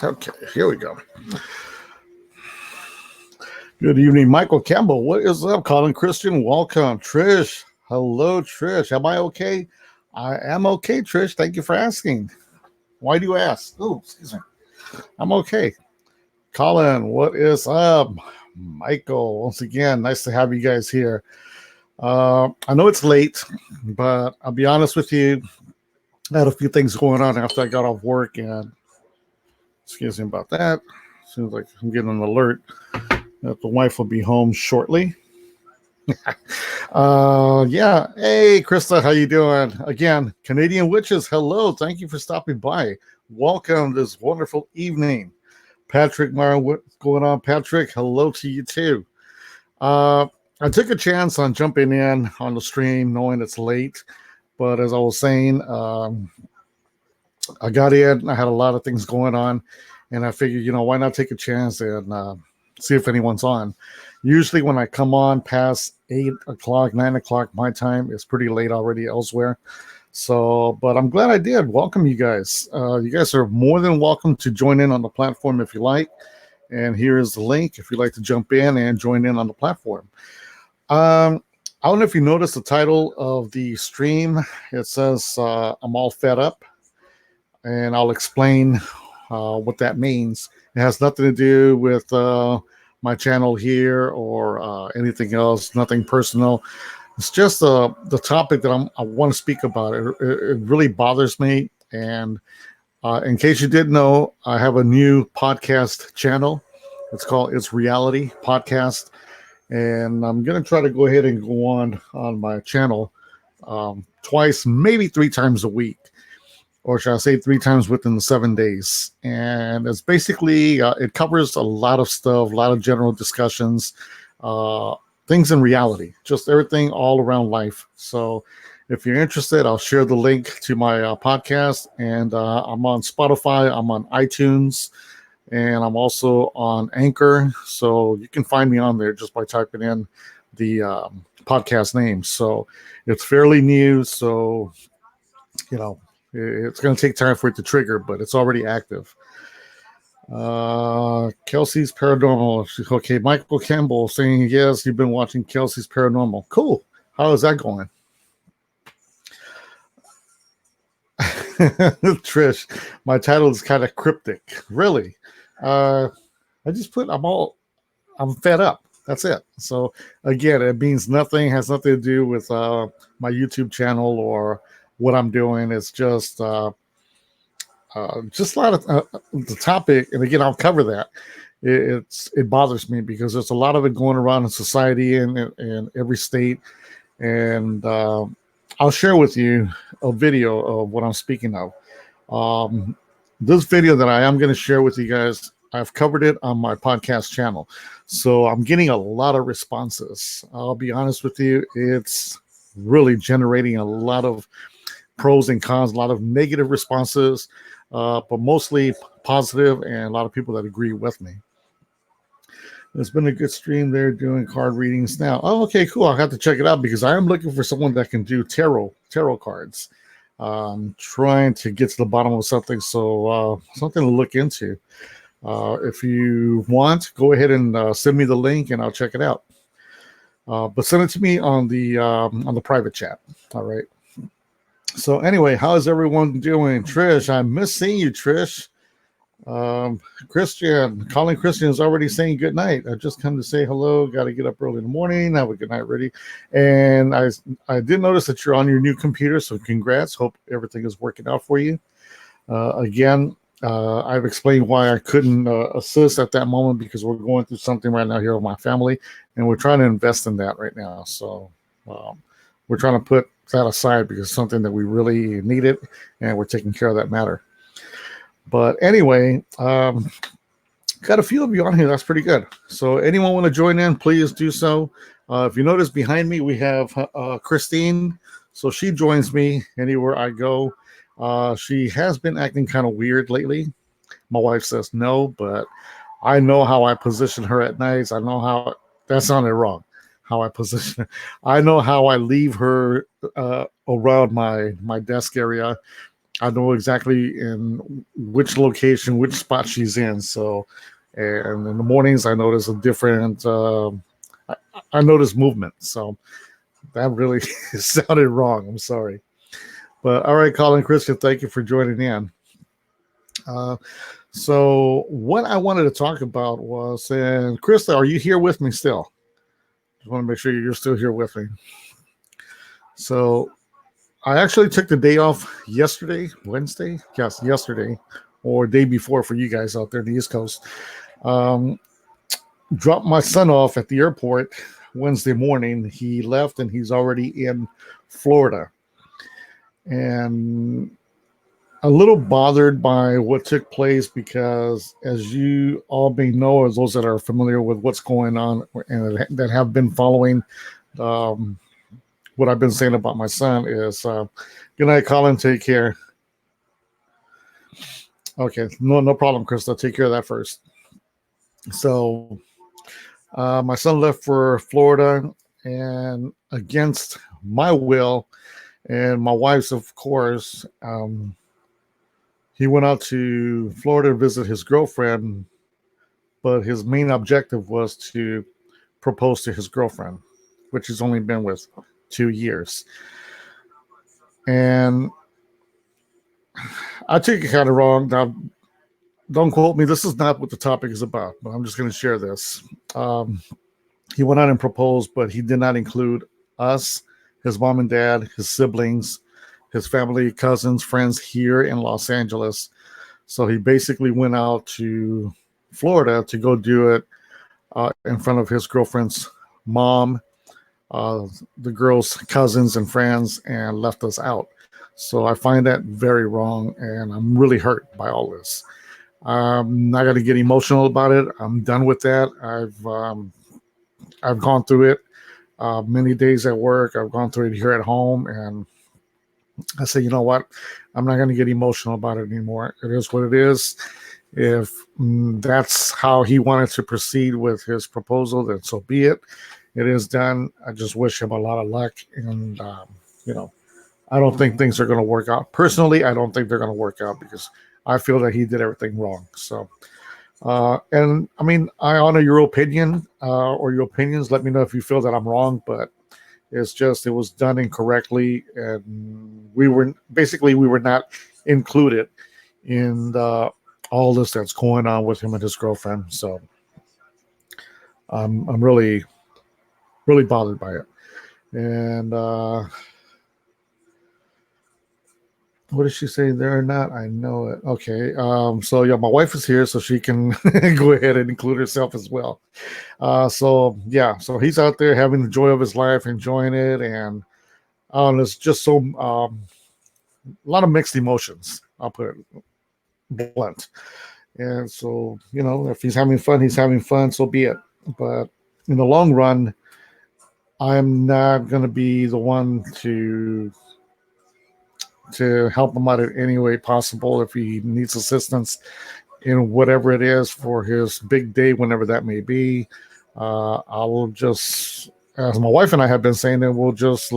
Okay, here we go. Good evening, Michael Campbell. What is up, Colin Christian? Welcome, Trish. Hello, Trish. Am I okay? I am okay, Trish. Thank you for asking. Why do you ask? Oh, excuse me. I'm okay. Colin, what is up? Michael, once again, nice to have you guys here. I know it's late, but I'll be honest with you. I had a few things going on after I got off work, and excuse me about that. Seems like I'm getting an alert that the wife will be home shortly. Yeah. Hey, Krista, how you doing? Again, Canadian Witches, hello. Thank you for stopping by. Welcome this wonderful evening. Patrick Mara, what's going on, Patrick? Hello to you too. I took a chance on jumping in on the stream knowing it's late, but as I was saying, I got in, I had a lot of things going on, and I figured, why not take a chance and see if anyone's on. Usually when I come on past 8 o'clock, 9 o'clock my time, it's pretty late already elsewhere. So, but I'm glad I did. Welcome, you guys. You guys are more than welcome to join in on the platform if you like. And here is the link if you'd like to jump in and join in on the platform. I don't know if you noticed the title of the stream. It says, I'm all fed up. And I'll explain what that means. It has nothing to do with my channel here or anything else, nothing personal. It's just the topic that I want to speak about. It really bothers me. And in case you didn't know, I have a new podcast channel. It's called It's Reality Podcast. And I'm going to try to go ahead and go on my channel twice, maybe 3 times a week. Or should I say 3 times within the 7 days. And it's basically, it covers a lot of stuff, a lot of general discussions, things in reality, just everything all around life. So if you're interested, I'll share the link to my podcast. And I'm on Spotify, I'm on iTunes, and I'm also on Anchor. So you can find me on there just by typing in the podcast name. So it's fairly new. So, it's going to take time for it to trigger, but it's already active. Kelsey's Paranormal. Okay, Michael Campbell saying, yes, you've been watching Kelsey's Paranormal. Cool. How is that going? Trish, my title is kind of cryptic. Really? I just put, I'm fed up. That's it. So again, it means nothing, has nothing to do with my YouTube channel or what I'm doing. It's just a lot of the topic, and again, I'll cover that. It bothers me because there's a lot of it going around in society and in every state, and I'll share with you a video of what I'm speaking of. This video that I am going to share with you guys, I've covered it on my podcast channel, so I'm getting a lot of responses. I'll be honest with you, it's really generating a lot of pros and cons, a lot of negative responses, but mostly positive, and a lot of people that agree with me. It's been a good stream there doing card readings now. Oh, okay, cool. I'll have to check it out because I am looking for someone that can do tarot cards. Trying to get to the bottom of something, so something to look into. If you want, go ahead and send me the link and I'll check it out. But send it to me on the private chat. All right. So anyway, how is everyone doing? Trish, I miss seeing you, Trish. Colin Christian is already saying good night. I just come to say hello. Got to get up early in the morning. Have a good night ready. And I did notice that you're on your new computer, so congrats. Hope everything is working out for you. Again, I've explained why I couldn't assist at that moment because we're going through something right now here with my family, and we're trying to invest in that right now. So we're trying to put that aside because it's something that we really needed, and we're taking care of that matter. But anyway, got a few of you on here. That's pretty good. So anyone want to join in, please do so. If you notice behind me, we have Christine. So she joins me anywhere I go. She has been acting kind of weird lately. My wife says no, but I know how I position her at nights. I know how that sounded wrong. How I position her. I know how I leave her around my desk area. I know exactly in which location, which spot she's in. So, and in the mornings, I notice a different. I notice movement. So that really sounded wrong. I'm sorry. But all right, Colin, Christian, thank you for joining in. Uh, so what I wanted to talk about was, and Krista, are you here with me still? Just want to make sure you're still here with me. So I actually took the day off yesterday, Wednesday. Yes, yesterday, or day before for you guys out there in the East Coast. Um, Dropped my son off at the airport Wednesday morning. He left and he's already in Florida. And a little bothered by what took place because, as you all may know, as those that are familiar with what's going on and that have been following um, what I've been saying about my son, is good night, Colin. Take care. Okay, no problem, Chris. I'll take care of that first. So, my son left for Florida, and against my will and my wife's, of course. He went out to Florida to visit his girlfriend, but his main objective was to propose to his girlfriend, which he's only been with 2 years. And I took it kind of wrong. Now, don't quote me. This is not what the topic is about, but I'm just going to share this. He went out and proposed, but he did not include us, his mom and dad, his siblings, his family, cousins, friends here in Los Angeles. So he basically went out to Florida to go do it in front of his girlfriend's mom, the girl's cousins and friends, and left us out. So I find that very wrong, and I'm really hurt by all this. I'm not going to get emotional about it. I'm done with that. I've gone through it many days at work. I've gone through it here at home, and I say, you know what? I'm not going to get emotional about it anymore. It is what it is. If that's how he wanted to proceed with his proposal, then so be it. It is done. I just wish him a lot of luck. And, I don't think things are going to work out. Personally, I don't think they're going to work out because I feel that he did everything wrong. So, and I mean, I honor your opinion or your opinions. Let me know if you feel that I'm wrong, but it's just, it was done incorrectly. And we were not included in all this that's going on with him and his girlfriend. So I'm really, really bothered by it. And what did she say? They're not. I know it. Okay. So yeah, my wife is here, so she can go ahead and include herself as well. So he's out there having the joy of his life, enjoying it, and it's just so a lot of mixed emotions. I'll put it blunt. And so, if he's having fun, he's having fun. So be it. But in the long run, I'm not going to be the one to help him out in any way possible if he needs assistance in whatever it is for his big day, whenever that may be. I will just, as my wife and I have been saying, that we'll just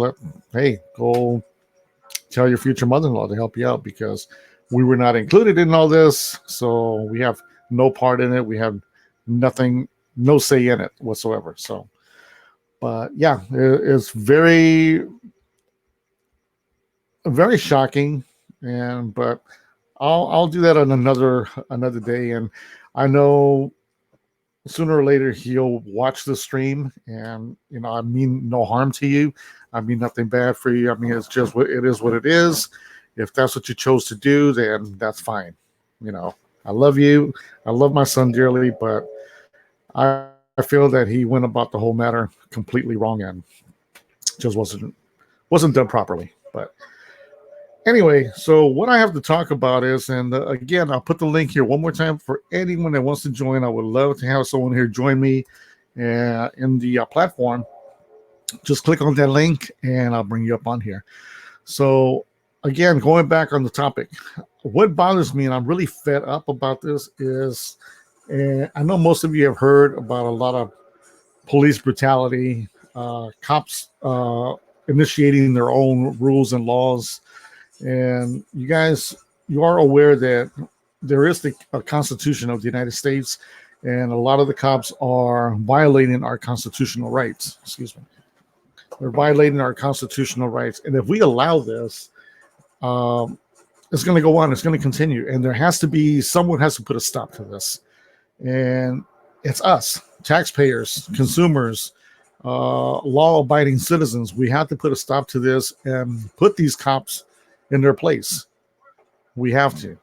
go tell your future mother-in-law to help you out, because we were not included in all this, so we have no part in it. We have nothing, no say in it whatsoever. So, but yeah, it's very, very shocking, but I'll do that on another day. And I know sooner or later he'll watch the stream, and I mean no harm to you. I mean nothing bad for you. I mean, it's just what it is. What it is. If that's what you chose to do, then that's fine. I love you. I love my son dearly, but I feel that he went about the whole matter completely wrong and just wasn't done properly. But anyway, so what I have to talk about is, and again, I'll put the link here one more time for anyone that wants to join. I would love to have someone here join me in the platform. Just click on that link and I'll bring you up on here. So again, going back on the topic, what bothers me, and I'm really fed up about this, is And I know most of you have heard about a lot of police brutality, cops initiating their own rules and laws. And you guys, you are aware that there is the Constitution of the United States, and a lot of the cops are violating our constitutional rights. Excuse me. They're violating our constitutional rights. And if we allow this, um, it's going to go on. It's going to continue. And there has to be, someone has to put a stop to this. And it's us, taxpayers, consumers, law-abiding citizens. We have to put a stop to this and put these cops in their place. We have to.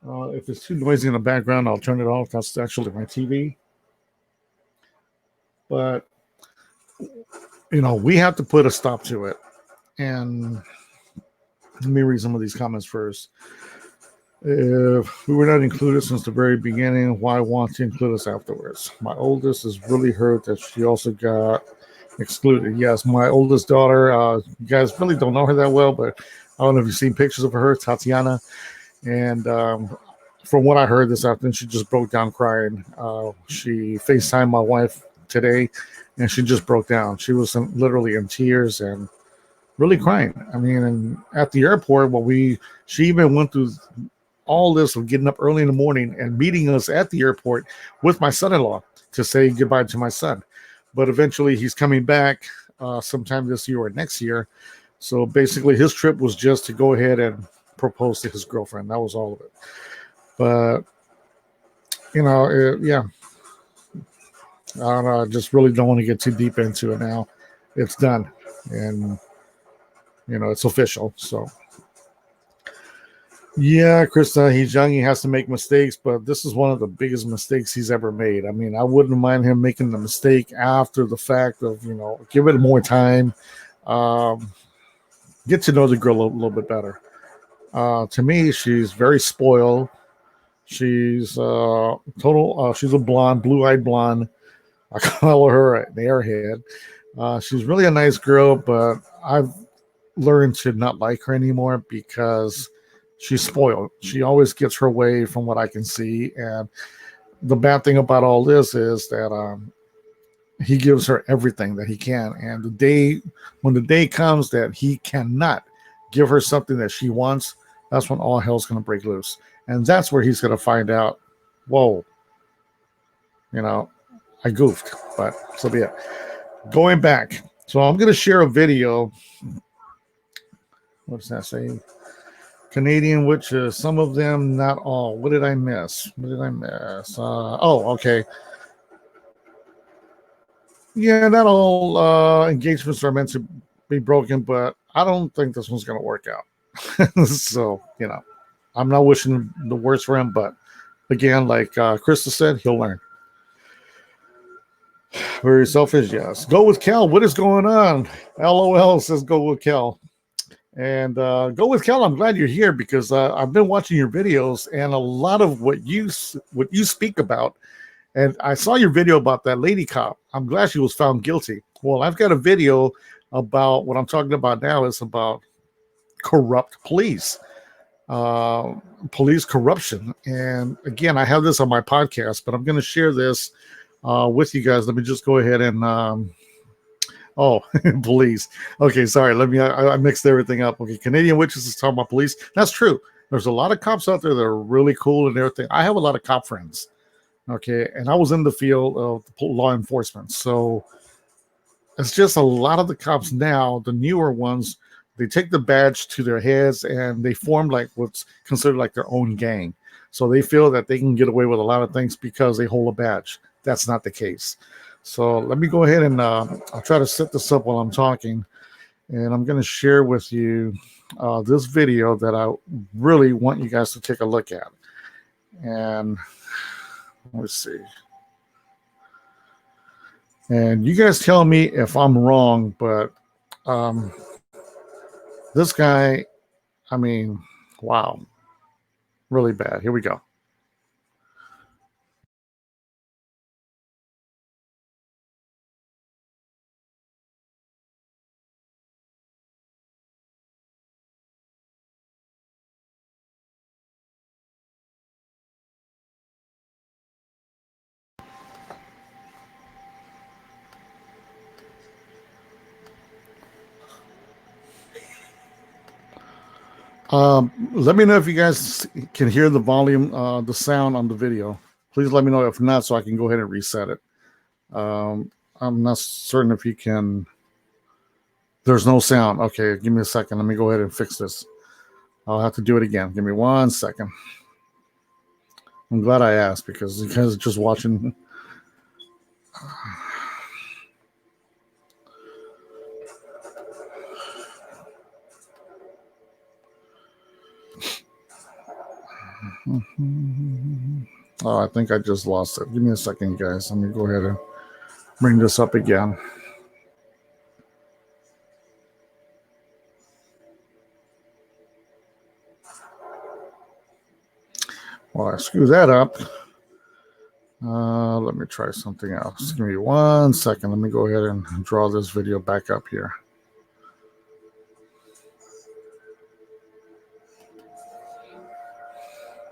If it's too noisy in the background, I'll turn it off. That's actually my TV. But we have to put a stop to it. And let me read some of these comments first. If we were not included since the very beginning, why want to include us afterwards? My oldest is really hurt that she also got excluded. Yes, my oldest daughter, you guys really don't know her that well, but I don't know if you've seen pictures of her, Tatiana. And from what I heard this afternoon, she just broke down crying. She FaceTimed my wife today, and she just broke down. She was literally in tears and really crying. I mean, and at the airport, she even went through all this of getting up early in the morning and meeting us at the airport with my son-in-law to say goodbye to my son. But eventually he's coming back sometime this year or next year. So basically his trip was just to go ahead and propose to his girlfriend. That was all of it. But, yeah, I don't know. I just really don't want to get too deep into it now. It's done. And, it's official. So, yeah, Krista, he's young. He has to make mistakes, but this is one of the biggest mistakes he's ever made. I mean, I wouldn't mind him making the mistake after the fact of, give it more time, get to know the girl a little bit better. To me, she's very spoiled. She's she's a blonde, blue-eyed blonde. I call her an airhead. She's really a nice girl, but I've learned to not like her anymore because she's spoiled. She always gets her way from what I can see. And the bad thing about all this is that he gives her everything that he can. And when the day comes that he cannot give her something that she wants, that's when all hell's going to break loose. And that's where he's going to find out, whoa, I goofed, but so be it. Going back. So I'm going to share a video. What does that say? Canadian witches, some of them, not all. What did I miss? Okay. Yeah, not all engagements are meant to be broken, but I don't think this one's going to work out. So, I'm not wishing the worst for him, but again, like Krista said, he'll learn. Very selfish, yes. Go with Kel. What is going on? LOL says go with Kel. And go with Kel. I'm glad you're here because I've been watching your videos and a lot of what you speak about. And I saw your video about that lady cop. I'm glad she was found guilty. Well, I've got a video about what I'm talking about now is about corrupt police, police corruption. And again, I have this on my podcast, but I'm going to share this with you guys. Let me just go ahead and oh, police. Okay, sorry. I mixed everything up. Okay, Canadian Witches is talking about police. That's true. There's a lot of cops out there that are really cool and everything. I have a lot of cop friends. Okay, and I was in the field of law enforcement. So it's just a lot of the cops now, the newer ones, they take the badge to their heads and they form like what's considered like their own gang. So they feel that they can get away with a lot of things because they hold a badge. That's not the case. So let me go ahead and I'll try to set this up while I'm talking. And I'm going to share with you this video that I really want you guys to take a look at. And let's see. And you guys tell me if I'm wrong, but this guy, I mean, wow, really bad. Here we go. Let me know if you guys can hear the volume, the sound on the video. Please let me know if not, so I can go ahead and reset it. I'm not certain if you can. There's no sound. Okay, give me a second. Let me go ahead and fix this. I'll have to do it again. Give me 1 second. I'm glad I asked because you guys are just watching. Oh, I think I just lost it. Give me a second, guys. Let me go ahead and bring this up again. Well, I screw that up. Let me try something else. Give me 1 second. Let me go ahead and draw this video back up here.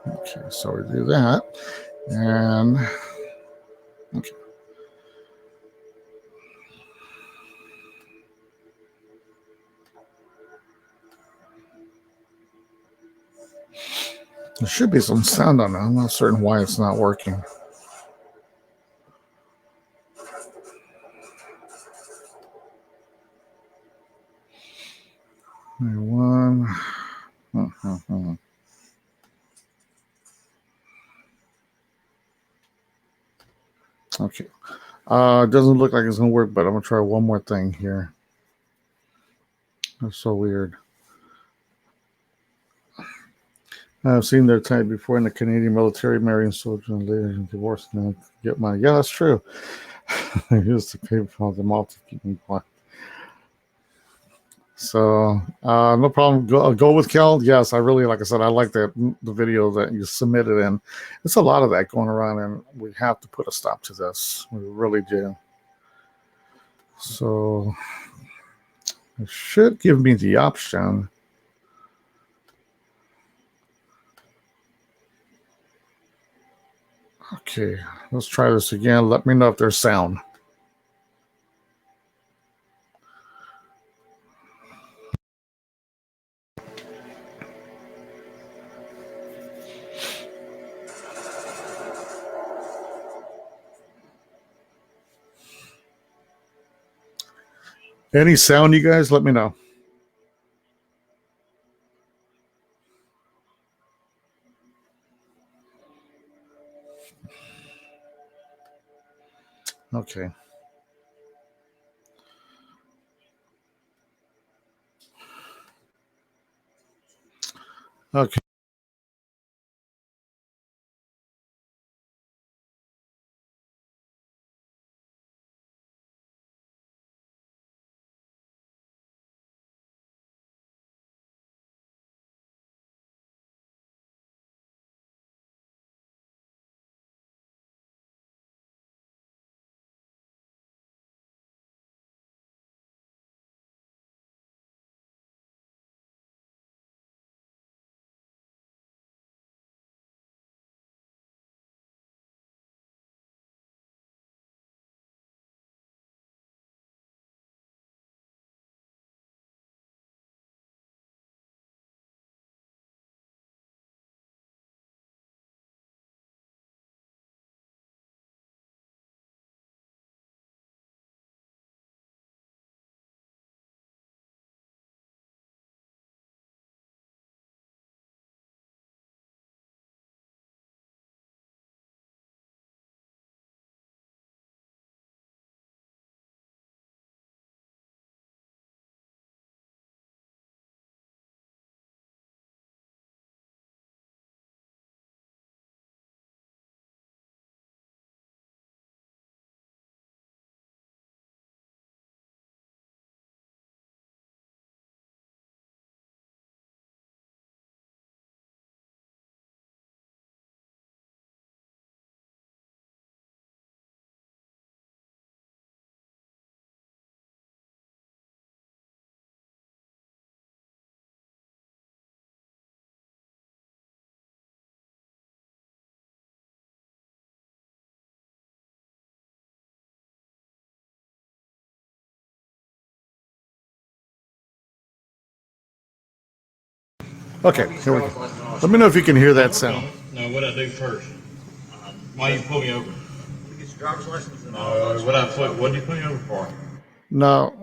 Okay, so we do that. And okay. There should be some sound on it. I'm not certain why it's not working. One. Okay. It doesn't look like it's gonna work, but I'm gonna try one more thing here. That's so weird. I've seen their type before in the Canadian military, marrying soldiers and later divorced and get money. Yeah, that's true. I used to pay for them all to keep me quiet. So no problem. Go with Kel. Yes, I really, like I said, I like that the video that you submitted, and it's a lot of that going around, and we have to put a stop to this. We really do. So it should give me the option. Okay, let's try this again. Let me know if there's sound. Any sound, you guys? Let me know. Okay. Okay. Okay, here we go. Let me know if you can hear that sound. No, what I do first? Why you pull me over? Get your driver's license. No, what do you pull me over for? Now,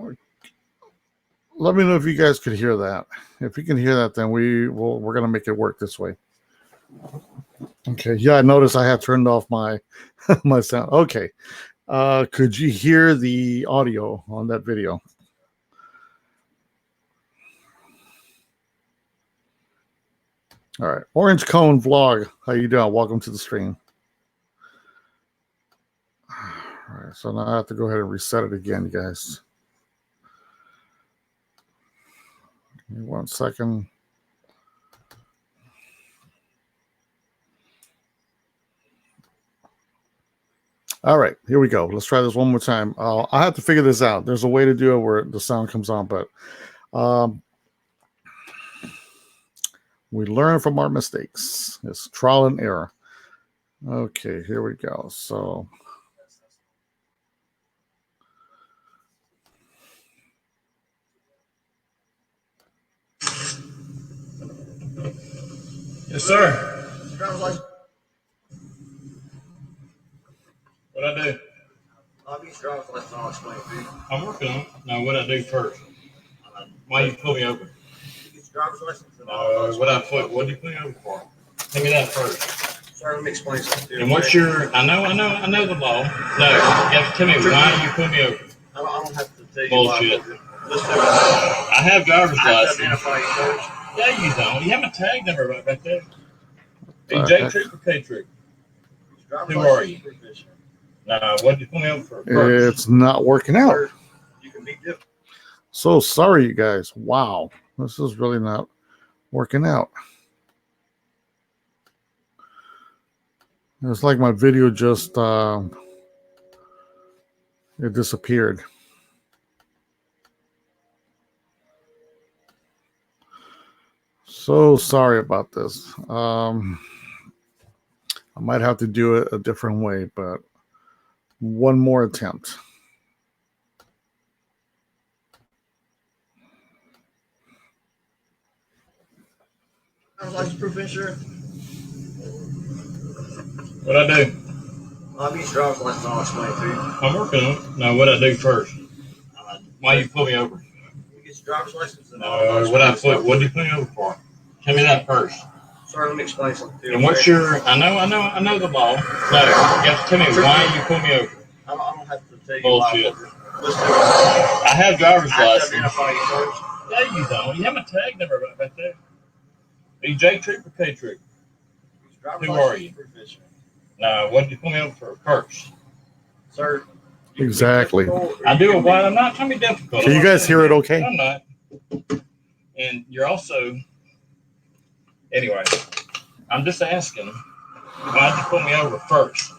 let me know if you guys could hear that. If you can hear that, then we're gonna make it work this way. Okay, yeah, I noticed I had turned off my my sound. Okay, could you hear the audio on that video? All right, Orange Cone Vlog, how you doing? Welcome to the stream. All right, so now I have to go ahead and reset it again, guys. Give me 1 second. All right, here we go. Let's try this one more time. I have to figure this out. There's a way to do it where the sound comes on, but we learn from our mistakes. It's trial and error. Okay, here we go. So Yes, sir. What I do? I'll get your driver's license. I'll explain it to you. I'm working on it. Now, what I do first? Why you pull me over? Get your driver's license. No, what do you pull me over for? Tell me that first. Sorry, let me explain something to you. And what's your? I know the law. No, you have to tell me why you pull me over. I don't have to tell you. Bullshit. Let's do it. I have driver's license. Identify you first. Yeah, you don't. You have a tag number right there. Hey, J Troop or K Troop? Who are you? What did you pull me over for? First? It's not working out. You can be different. So sorry, you guys. Wow, this is really not working out. It's like my video just it disappeared. So sorry about this. I might have to do it a different way, but one more attempt. License proof insurance. What I do? I'll get your driver's license. I'll explain it to you. I'm working on it. Now, what I do first? Why you pull me over? You get your driver's license. No, what do you pull me over for? Tell me that first. Sorry, let me explain something to you. And what's your? I know the law. No, you have to tell me why you pull me over. I don't have to tell you. Bullshit. Let's do it. I have driver's license. Identify you first. Yeah, you don't. You have a tag number right there. Are you J Troop or K Troop? Who are you? Now, what did you pull me over for first? Sir. Exactly. I do a while. I'm not trying to be difficult. Can you guys hear it okay? I'm not. And you're also, anyway, I'm just asking, why did you pull me over first?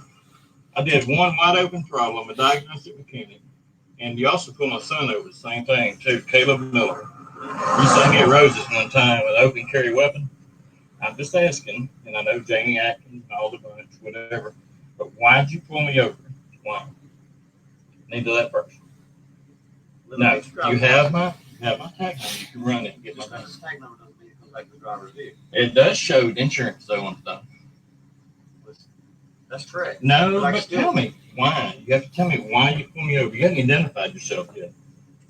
I did one wide open throttle. I'm a diagnostic mechanic. And you also pulled my son over, the same thing, too, Caleb Miller. You sang me at Roses one time with an open carry weapon. I'm just asking, and I know Jamie Atkins and all the bunch, whatever, but why did you pull me over? Why? Need to that first. Now, you have my tag number. You can run it and get my tag number. Doesn't mean it comes back to the driver's vehicle. It does show insurance, though, on stuff. That's correct. No, but tell me why. You have to tell me why you pull me over. You haven't identified yourself yet.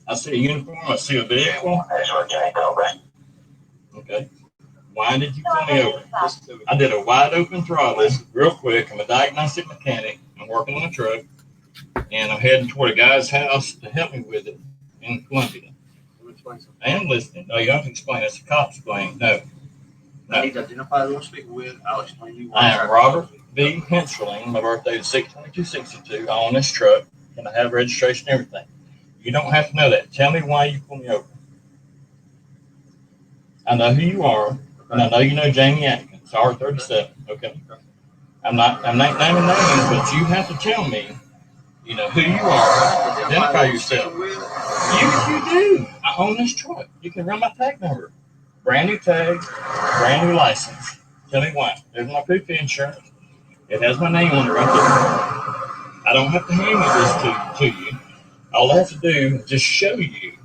I see a uniform. I see a vehicle. Okay. Why did you pull me over? I did a wide open throttle real quick. I'm a diagnostic mechanic. I'm working on a truck. And I'm heading toward a guy's house to help me with it in Columbia. I am listening. No, you don't have to explain. It's a cop's plane. No. I need to identify who I'm speaking with. I'll explain to you why. I am Robert B. Henschling. My birthday is 6/22/62. I own this truck. And I have registration and everything. You don't have to know that. Tell me why you pull me over. I know who you are. And I know you know Jamie Atkins, R37. Okay. I'm not naming names, but you have to tell me, who you are. Identify yourself. You do. I own this truck. You can run my tag number. Brand new tag, brand new license. Tell me why. There's my proof of insurance. It has my name on it right there. I don't have to hand this to you. All I have to do is just show you.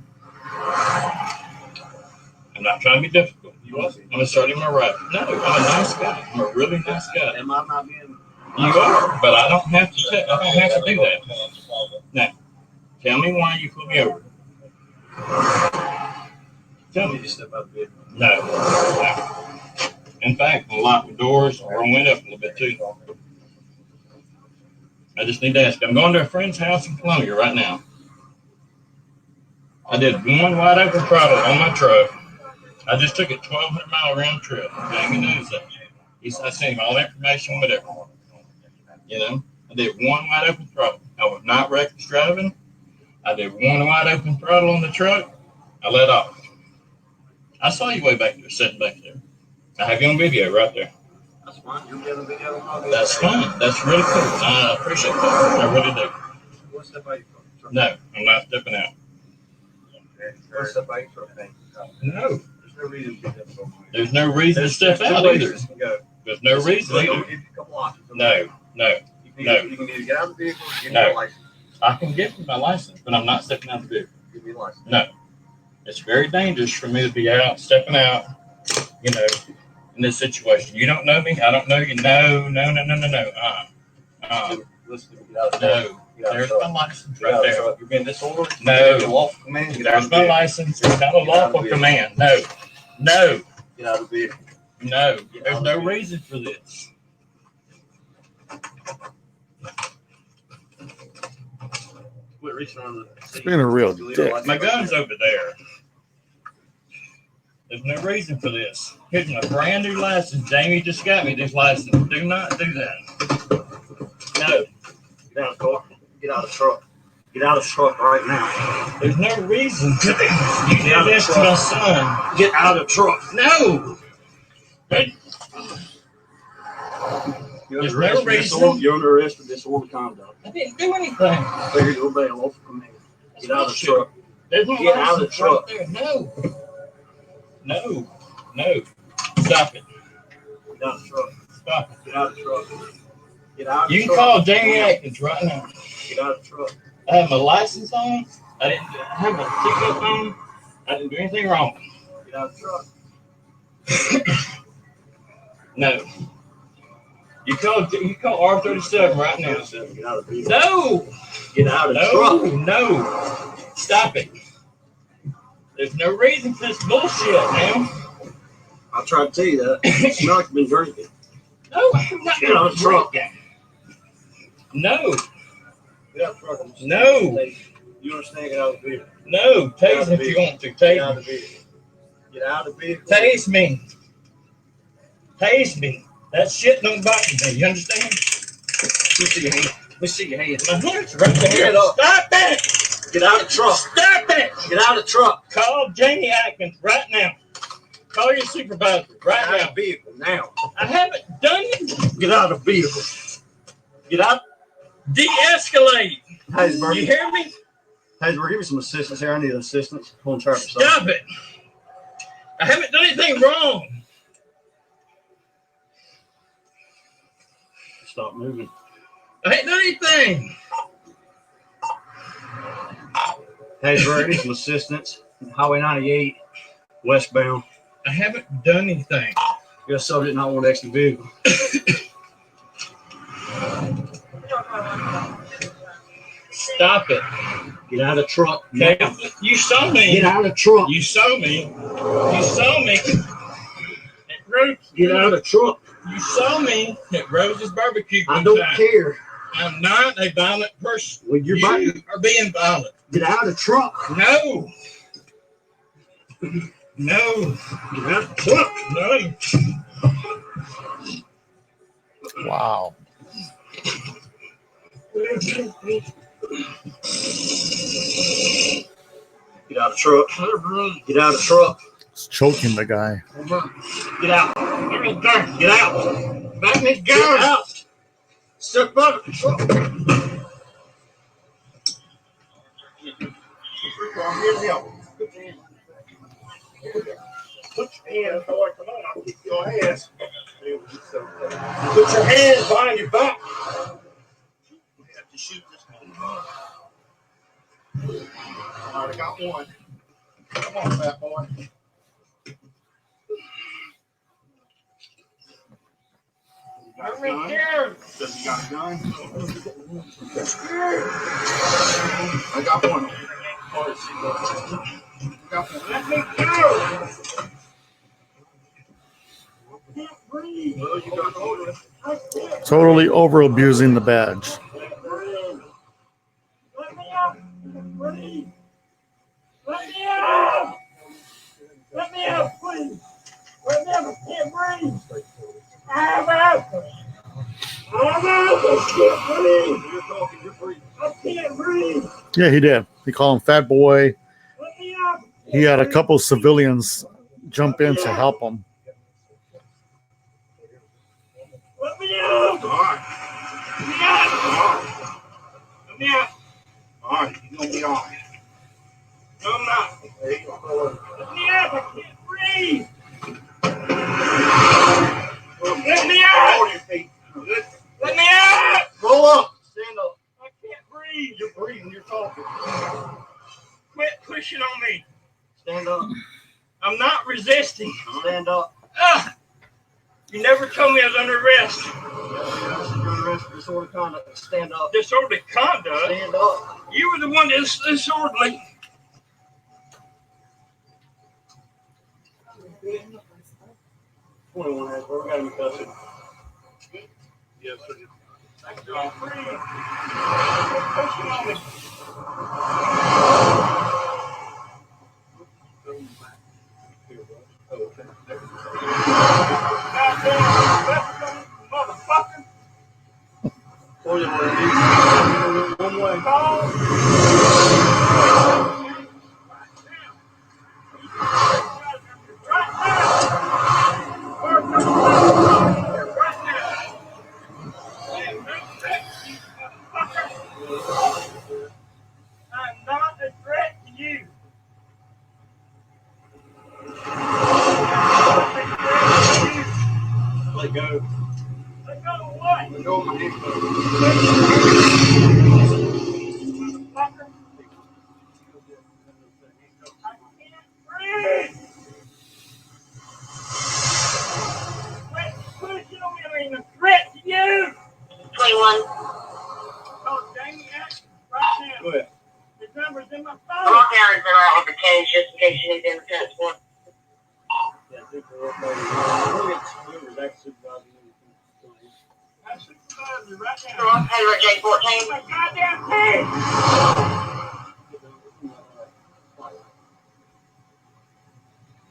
I'm not trying to be difficult. What? I'm gonna start in my right. No, I'm a nice guy. I'm a really nice guy. Am I not being? You are, but I don't have to. I don't have to do that. Now, tell me why you put me over. Tell me. You step out of bed. No. In fact, I'll lock the doors or roll it up a little bit too. I just need to ask. I'm going to a friend's house in Columbia right now. I did one wide open throttle on my truck. I just took a 1,200-mile round trip. Jamie knows that. I sent him all the information, whatever. You know, I did one wide open throttle. I was not reckless driving. I did one wide open throttle on the truck. I let off. I saw you way back there, sitting back there. I have you on video right there. That's fine. You'll get a video on my video. That's fine. That's really cool. I appreciate that. I really do. What's step out from? No, I'm not stepping out. What's step out from? No. There's no reason to get that. There's no reason to step out either. There's no reason I'll either. give you a couple options. No. You can either get out of the vehicle or give me a license. I can give you my license, but I'm not stepping out the vehicle. Give me a license. No. It's very dangerous for me to be out, stepping out, you know, in this situation. You don't know me. I don't know you. No. Listen, get out of the No. There's my license right there. You're being disorderly. No. Lawful command. There's my license. It's not a lawful command. No. Get out of the vehicle. No. There's no reason for this. Quit reaching around the It's seat. being a real dick. My gun's over there. There's no reason for this. Here's my brand new license. Jamie just got me this license. Do not do that. No. Get out of the car. Get out of the truck. Get out of the truck right now. There's no reason to this. You did this to my son. Get out of the truck. No. There's no reason. You're under arrest for disorderly conduct. I didn't do anything. Failure to obey a lawful command. Get out of the truck. There's no Get out of the license right truck. there. No. Stop it. Get out of the truck. Stop it. Get out of the truck. Get out of the You can truck. call Jamie Atkins right now. Get out of the truck. I have my license on. I didn't have my ticket on. I didn't do anything wrong. Get out of the truck. No. You call R37 right now. Get out of the vehicle. No. Get out of the truck. No. Stop it. There's no reason for this bullshit, man. I tried to tell you that. You smell like you've been drinking. No, I'm not Get out of the truck. No. Get out of the truck. No. You understand? Get out of the vehicle. No. Tase me if you want to. Get out Tase of the vehicle. Get out of the vehicle. Tase me. Tase me. That shit don't bite me. You understand? Let me see your hand. Let me see your hand. My hand's right there. Get up. Stop that. Get out of the truck. Stop it. Get out of the truck. Call Jamie Atkins right now. Call your supervisor right Get out now. of the vehicle now. I haven't done it. Get out of the vehicle. Get out. De-escalate. Haysburg. You hear me? Haysburg, give me some assistance here. I need assistance. Pulling traffic. Stop it. I haven't done anything wrong. Stop moving. I ain't done anything. Haysburg, I need some assistance. Highway 98, westbound. I haven't done anything. You got a subject not want to exit the vehicle. Stop it. Get out of the truck. Okay? Now. You saw me. Get out of the truck. You saw me. You saw me. At Rose, Get out of the truck. you saw me at Rose's barbecue. I one don't time. care. I'm not a violent person. When you're You biting, are being violent. get out of the truck. No. No. Get out of the truck. No. Wow. Get out of the truck. Get out of the truck. It's choking the guy. Get out. Get out. Back me Get gun. out. Step out of the truck. Put your hands, boy. Come on, I'll kick your ass. Put your hands behind your back. We have to shoot this one. I already got one. Come on, fat boy. Got a Let me gun? go. Does he got a gun? I got one. Let me go. Well, you got hold of it. Totally over abusing the badge. Let me out. Please. Let me out. Let me out, please. Let me out. I can't breathe. I'm out. I'm out. I can't breathe. You're talking, you're breathing. I can't breathe. Yeah, he did. He called him fat boy. Let me out. He had a couple civilians jump in to help him. Let me out. All right. Let me out. Let me out. All right. You're going to be all right. No, I'm not. There you go. Let me out. I can't breathe. Let me out. Hold your feet. Let me out. Roll up. Stand up. I can't breathe. You're breathing. You're talking. Quit pushing on me. Stand up. I'm not resisting. Stand up. You never told me I was under arrest. You're under arrest for disorderly conduct. Stand up. Disorderly conduct? Stand up. You were the one that's disorderly. 21 has, we got him in custody. Yes, sir. I can't breathe. Quit pushing on me. Goddamn, motherfucker. One way. I'm not a threat to you. Let go. Let go of what? Let go of my hand. Motherfucker. I can't breathe. Quit pushing on me. I ain't a threat to you. 21. Oh, Jamie, right now. Go ahead. The number's in my I'm phone. on down and I have to change just in case you need them to one. Yeah, I think we're okay. We'll get back to supervising. I'm supervisor right So now. I'm Taylor J14. Oh my goddamn head.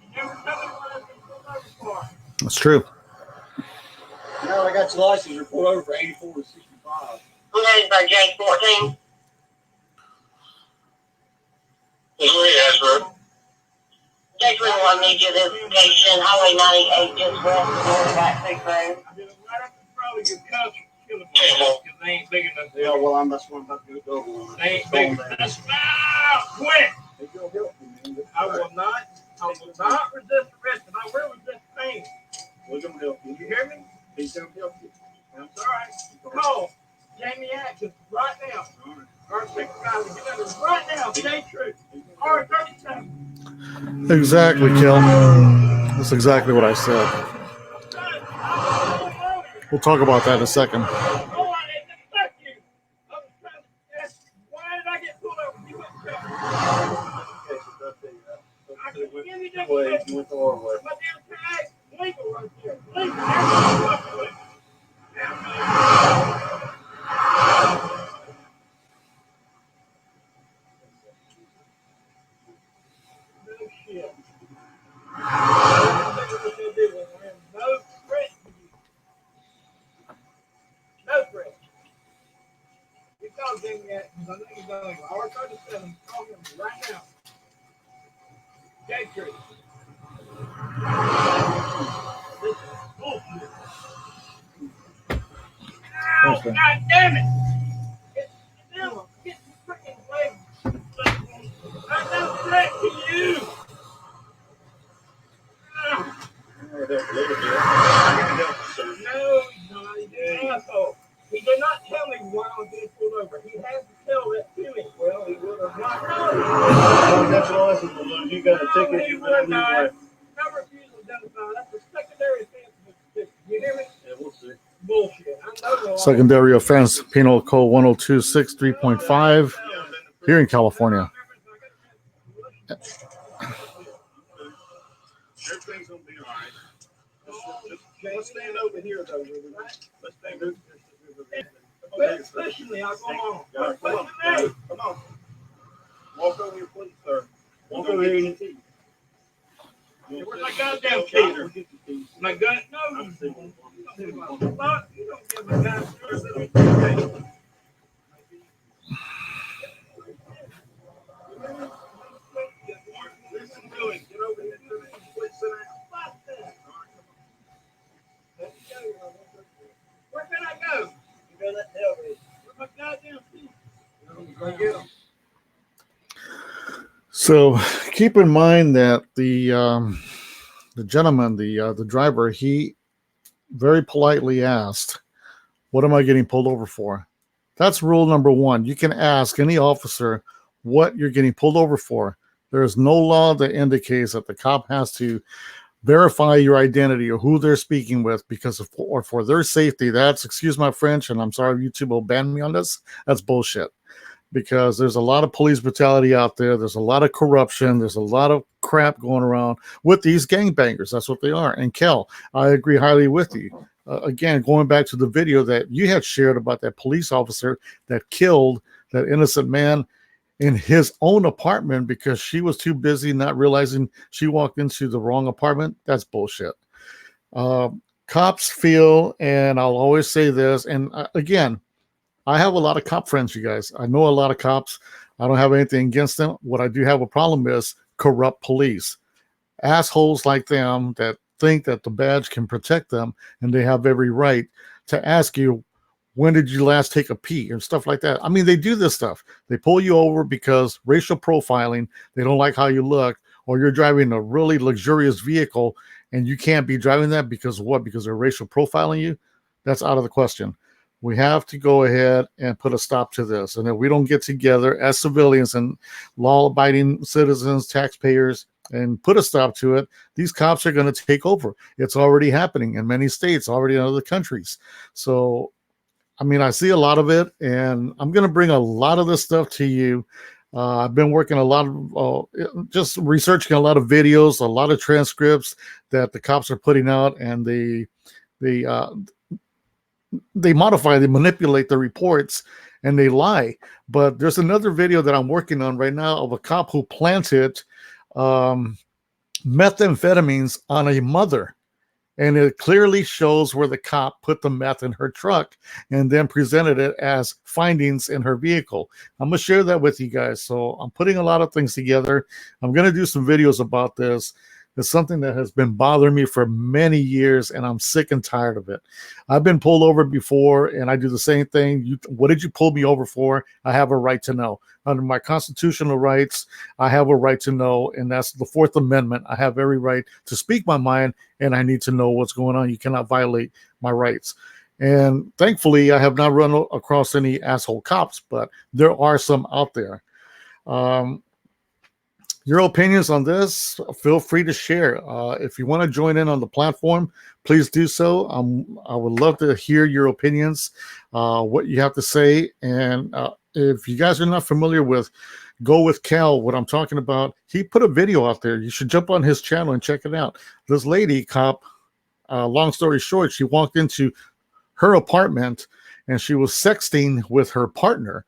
You never tell me what I've been pulled over for. That's true. Now I got your license report over for 84 to 65. I'm headed by J14. J21 needs your identification. Highway 98 just west of North Back Creek Road. I've been right up in front of your cousin. Because they ain't big enough. Yeah, well, that's what I'm about to go double. They ain't big enough. Quit. Hey, you'll help me, man. I will not resist arrest, and I will resist pain. We're going to help you. You hear me? He's going to help you. That's all right. Call Jamie Atkins right now. Our supervisor, get under right now. Stay true. R37. Exactly, Kel. That's exactly what I said. We'll talk about that in a second. Oh, I didn't expect you. I was trying to ask, why did I get pulled over? You wouldn't tell me. I can give you this Way, way. you went the wrong way. My damn tag, legal right there. Legal. No shit. No threat to you. No threat. You call Jamie Atkins. I know you're going to R37. Call him right now. J3. This is bullshit. Ow, God damn it! Get the freaking leg. I'm no threat to you! No, he's not. He's an asshole. He did not tell me why I was being pulled over. He had to tell that to me. Well, he would have not. No, You got a ticket, he you would better not. leave. No refusal to identify. That's a secondary offense. You hear me? Yeah, we'll see. Bullshit. Secondary offense, penal code 10263.5 here in California. Everything's gonna be all right. Let's stand over here, though. Let's stand over here. Especially, I'll go on. Come on. Walk over here, please, sir. Walk over here in the teeth. Where's my goddamn keys? My gun? No. You don't give me guns. Listen to him. Get over here to me. Please sit down. Where can I go? You better tell me. Where's my goddamn keys? Go get them. So keep in mind that the gentleman, the driver, he very politely asked, "What am I getting pulled over for?" That's rule number one. You can ask any officer what you're getting pulled over for. There is no law that indicates that the cop has to verify your identity or who they're speaking with or for their safety. That's, excuse my French, and I'm sorry if YouTube will ban me on this. That's bullshit. Because there's a lot of police brutality out there. There's a lot of corruption. There's a lot of crap going around with these gangbangers. That's what they are. And Kel, I agree highly with you. Again, going back to the video that you had shared about that police officer that killed that innocent man in his own apartment because she was too busy not realizing she walked into the wrong apartment. That's bullshit. Cops feel, and I'll always say this, and again, I have a lot of cop friends, you guys. I know a lot of cops. I don't have anything against them. What I do have a problem is corrupt police. Assholes like them that think that the badge can protect them and they have every right to ask you, when did you last take a pee and stuff like that. I mean, they do this stuff. They pull you over because racial profiling, they don't like how you look, or you're driving a really luxurious vehicle and you can't be driving that because of what? Because they're racial profiling you? That's out of the question. We have to go ahead and put a stop to this. And if we don't get together as civilians and law-abiding citizens, taxpayers, and put a stop to it, these cops are going to take over. It's already happening in many states, already in other countries. So, I mean, I see a lot of it, and I'm going to bring a lot of this stuff to you. I've been working a lot of, just researching a lot of videos, a lot of transcripts that the cops are putting out, and they modify, they manipulate the reports, and they lie. But there's another video that I'm working on right now of a cop who planted methamphetamines on a mother. And it clearly shows where the cop put the meth in her truck and then presented it as findings in her vehicle. I'm going to share that with you guys. So I'm putting a lot of things together. I'm going to do some videos about this. It's something that has been bothering me for many years, and I'm sick and tired of it. I've been pulled over before, and I do the same thing. What did you pull me over for? I have a right to know. Under my constitutional rights, I have a right to know, and that's the Fourth Amendment. I have every right to speak my mind, and I need to know what's going on. You cannot violate my rights. And thankfully, I have not run across any asshole cops, but there are some out there. Your opinions on this, feel free to share. If you want to join in on the platform, please do so. I would love to hear your opinions, what you have to say. And if you guys are not familiar with Go With Cal, what I'm talking about, he put a video out there. You should jump on his channel and check it out. This lady cop, long story short, she walked into her apartment and she was sexting with her partner.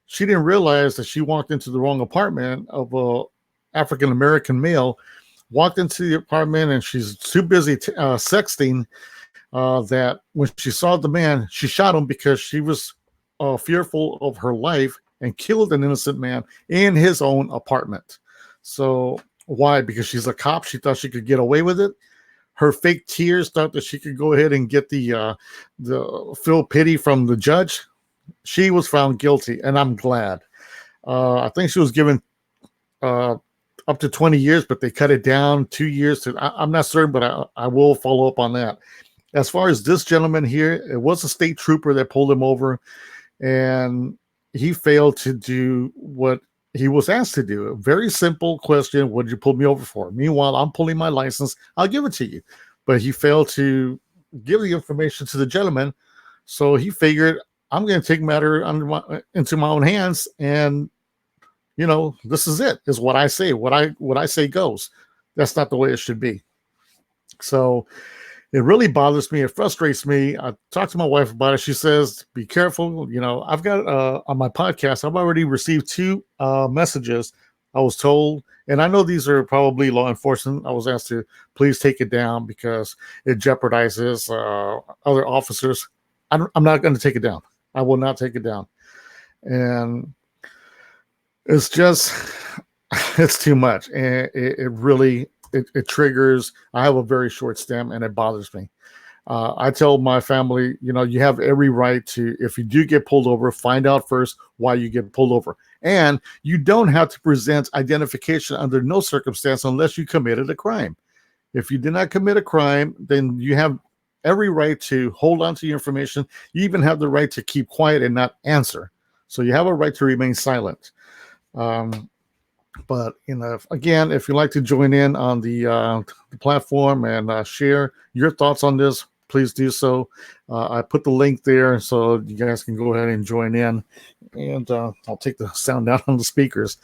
She didn't realize that she walked into the wrong apartment of a African-American male, walked into the apartment, and she's too busy sexting that when she saw the man, she shot him because she was fearful of her life and killed an innocent man in his own apartment. So why? Because she's a cop. She thought she could get away with it. Her fake tears thought that she could go ahead and get the feel pity from the judge. She was found guilty, and I'm glad. I think she was given up to 20 years, but they cut it down 2 years to, I'm not certain, but I will follow up on that. As far as this gentleman here, it was a state trooper that pulled him over, and he failed to do what he was asked to do. A very simple question: what did you pull me over for? Meanwhile, I'm pulling my license. I'll give it to you. But he failed to give the information to the gentleman, So he figured, I'm going to take matter into my own hands, and this is it. Is what I say. What I say goes. That's not the way it should be. So it really bothers me. It frustrates me. I talked to my wife about it. She says, "Be careful." I've got on my podcast, I've already received 2 messages. I was told, and I know these are probably law enforcement. I was asked to please take it down because it jeopardizes other officers. I'm not going to take it down. I will not take it down. And it's just, it's too much. And it really, it triggers. I have a very short stem, and it bothers me. I tell my family, you have every right to, if you do get pulled over, find out first why you get pulled over. And you don't have to present identification under no circumstance unless you committed a crime. If you did not commit a crime, then you have every right to hold on to your information. You even have the right to keep quiet and not answer. So you have a right to remain silent. But again, if you'd like to join in on the platform and share your thoughts on this, please do so. I put the link there so you guys can go ahead and join in. And I'll take the sound down on the speakers.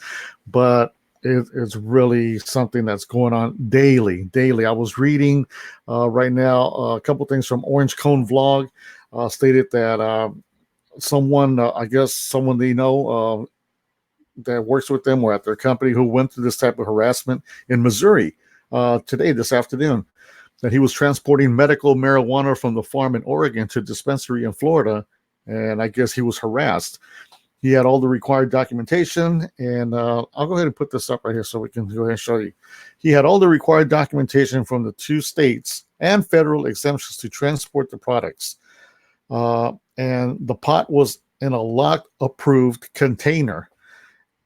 But it's really something that's going on daily. I was reading right now a couple things from Orange Cone Vlog. Stated that someone, I guess someone they know that works with them or at their company who went through this type of harassment in Missouri this afternoon, that he was transporting medical marijuana from the farm in Oregon to a dispensary in Florida, and I guess he was harassed. He had all the required documentation, and I'll go ahead and put this up right here so we can go ahead and show you. He had all the required documentation from the 2 states and federal exemptions to transport the products. And the pot was in a locked-approved container.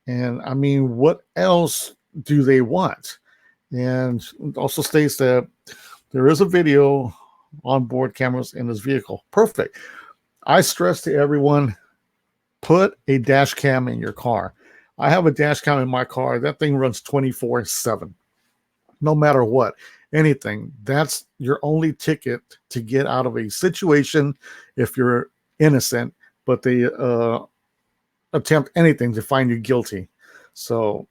And I mean, what else do they want? And it also states that there is a video on board cameras in this vehicle. Perfect. I stress to everyone, put a dash cam in your car. I have a dash cam in my car. That thing runs 24/7. No matter what, anything. That's your only ticket to get out of a situation if you're innocent, but they attempt anything to find you guilty. So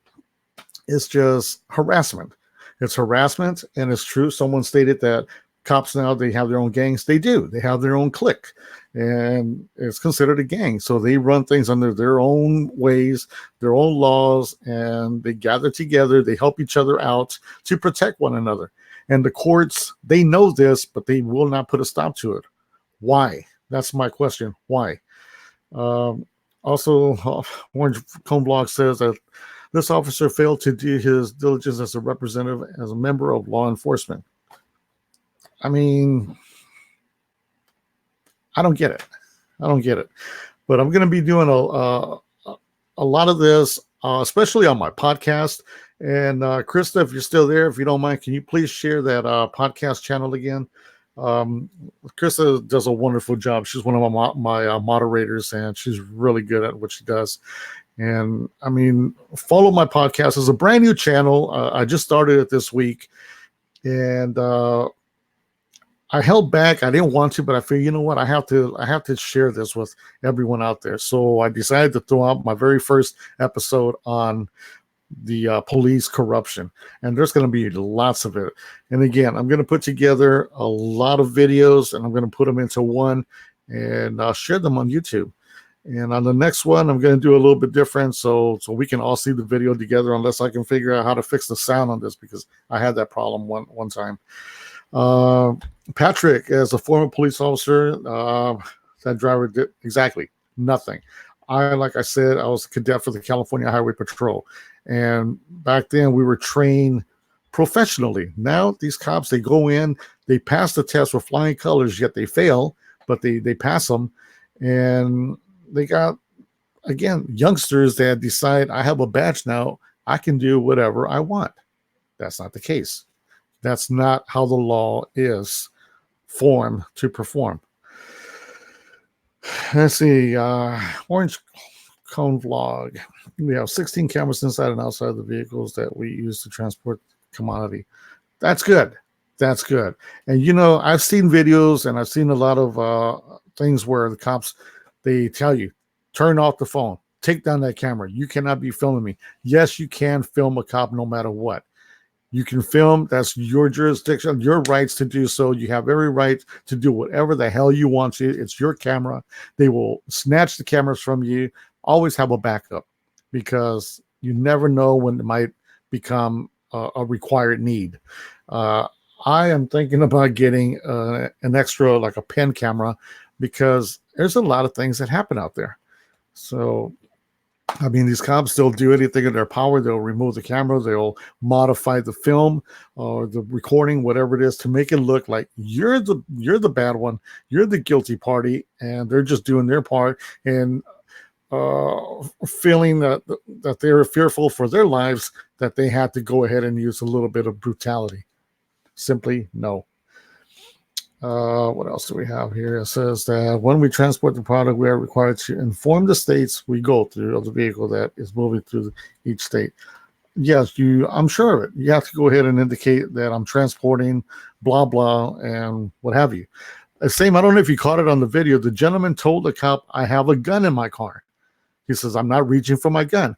it's just harassment. It's harassment, and it's true. Someone stated that cops now, they have their own gangs. They do. They have their own clique, and it's considered a gang. So they run things under their own ways, their own laws, and they gather together. They help each other out to protect one another. And the courts, they know this, but they will not put a stop to it. Why? That's my question. Why? Also, Orange Cone Blog says that this officer failed to do his diligence as a representative, as a member of law enforcement. I mean, I don't get it. But I'm going to be doing a lot of this, especially on my podcast. And Krista, if you're still there, if you don't mind, can you please share that podcast channel again? Krista does a wonderful job. She's one of my moderators, and she's really good at what she does. And I mean, follow my podcast. It's a brand new channel. I just started it this week, and I held back. I didn't want to, but I figured, you know what? I have to share this with everyone out there. So I decided to throw out my very first episode on the police corruption, and there's going to be lots of it. And again, I'm going to put together a lot of videos, and I'm going to put them into one, and I'll share them on YouTube. And on the next one, I'm going to do a little bit different, so we can all see the video together, unless I can figure out how to fix the sound on this, because I had that problem one time. Patrick, as a former police officer, that driver did exactly nothing. Like I said, I was a cadet for the California Highway Patrol. And back then we were trained professionally. Now these cops, they go in, they pass the test with flying colors, yet they fail, but they pass them. And they got, again, youngsters that decide, I have a badge now, I can do whatever I want. That's not the case. That's not how the law is formed to perform. Let's see, Orange Cone Vlog. We have 16 cameras inside and outside of the vehicles that we use to transport commodity. That's good. That's good. And, you know, I've seen videos, and I've seen a lot of things where the cops, they tell you, turn off the phone, take down that camera. You cannot be filming me. Yes, you can film a cop no matter what. You can film. That's your jurisdiction, your rights to do so. You have every right to do whatever the hell you want to. It's your camera. They will snatch the cameras from you. Always have a backup, because you never know when it might become a required need. I am thinking about getting an extra, like a pen camera, because there's a lot of things that happen out there. So, I mean, these cops, they'll do anything in their power. They'll remove the camera. They'll modify the film or the recording, whatever it is, to make it look like you're the bad one. You're the guilty party, and they're just doing their part and feeling that they're fearful for their lives, that they had to go ahead and use a little bit of brutality. Simply no. What else do we have here? It says that when we transport the product, we are required to inform the states we go through of the vehicle that is moving through each state. Yes, I'm sure of it. You have to go ahead and indicate that I'm transporting blah, blah, and what have you. Same, I don't know if you caught it on the video. The gentleman told the cop, I have a gun in my car. He says, I'm not reaching for my gun.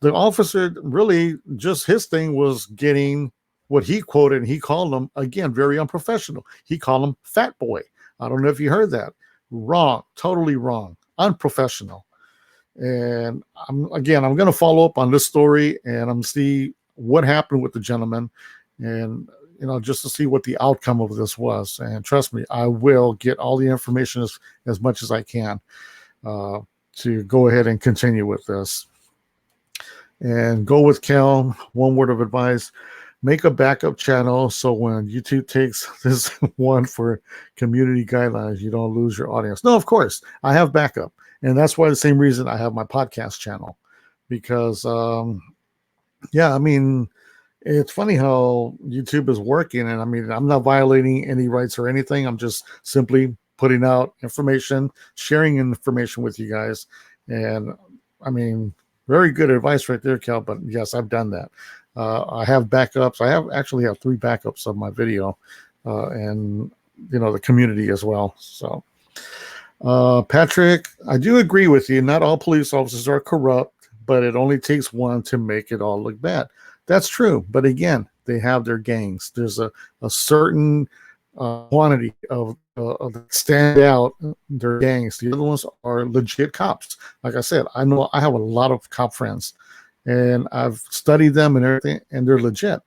The officer, really, just his thing was getting what he quoted, and he called him, again, very unprofessional. He called him fat boy. I don't know if you heard that. Wrong, totally wrong, unprofessional. And I'm going to follow up on this story, and I'm see what happened with the gentleman, and just to see what the outcome of this was. And trust me, I will get all the information as much as I can to go ahead and continue with this. And go with Cal. One word of advice: make a backup channel, so when YouTube takes this one for community guidelines, you don't lose your audience. No, of course, I have backup. And that's why the same reason I have my podcast channel. Because, I mean, it's funny how YouTube is working. And I mean, I'm not violating any rights or anything. I'm just simply putting out information, sharing information with you guys. And I mean, very good advice right there, Cal. But yes, I've done that. I have backups. I actually have 3 backups of my video, and the community as well. So, Patrick, I do agree with you. Not all police officers are corrupt, but it only takes one to make it all look bad. That's true. But again, they have their gangs. There's a certain quantity of stand out their gangs. The other ones are legit cops. Like I said, I know I have a lot of cop friends, and I've studied them and everything, and they're legit.